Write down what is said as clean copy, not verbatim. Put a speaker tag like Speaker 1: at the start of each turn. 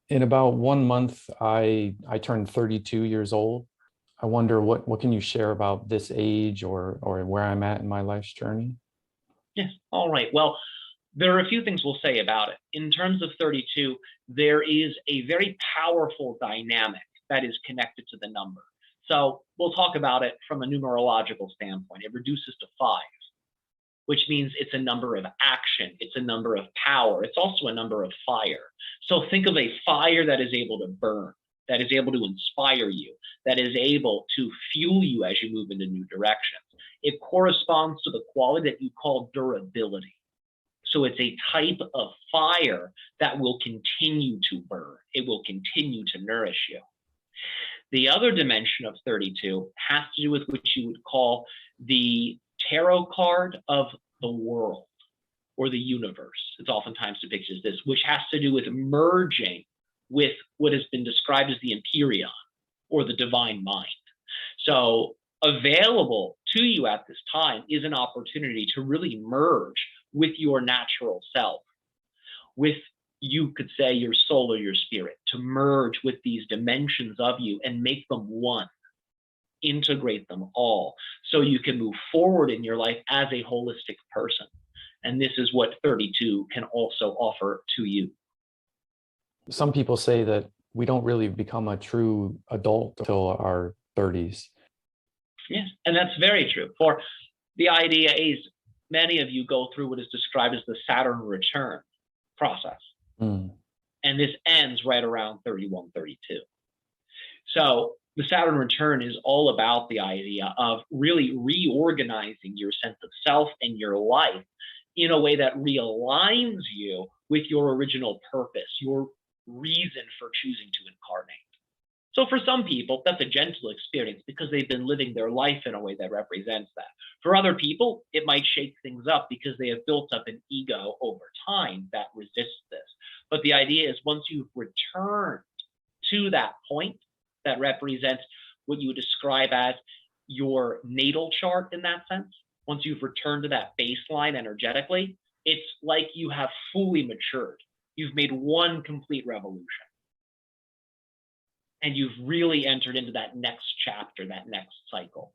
Speaker 1: In about 1 month, I turned 32 years old. I wonder what can you share about this age or where I'm at in my life's journey?
Speaker 2: Yes. All right. Well, there are a few things we'll say about it. In terms of 32, there is a very powerful dynamic that is connected to the number. So we'll talk about it from a numerological standpoint. It reduces to five, which means it's a number of action, it's a number of power, it's also a number of fire. So think of a fire that is able to burn, that is able to inspire you, that is able to fuel you as you move into new directions. It corresponds to the quality that you call durability. So it's a type of fire that will continue to burn. It will continue to nourish you. The other dimension of 32 has to do with what you would call the tarot card of the world or the universe. It's oftentimes depicted as this, which has to do with merging with what has been described as the Empyrean or the divine mind. So available to you at this time is an opportunity to really merge with your natural self, with, you could say, your soul or your spirit, to merge with these dimensions of you and make them one, integrate them all, so you can move forward in your life as a holistic person. And this is what 32 can also offer to you.
Speaker 1: Some people say that we don't really become a true adult until our 30s.
Speaker 2: Yes, and that's very true. For the idea is many of you go through what is described as the Saturn Return process.
Speaker 1: Mm.
Speaker 2: And this ends right around 31, 32. So the Saturn Return is all about the idea of really reorganizing your sense of self and your life in a way that realigns you with your original purpose, your reason for choosing to incarnate. So for some people, that's a gentle experience because they've been living their life in a way that represents that. For other people, it might shake things up because they have built up an ego over time that resists this. But the idea is once you've returned to that point that represents what you would describe as your natal chart in that sense, once you've returned to that baseline energetically, it's like you have fully matured. You've made one complete revolution. And you've really entered into that next chapter, that next cycle.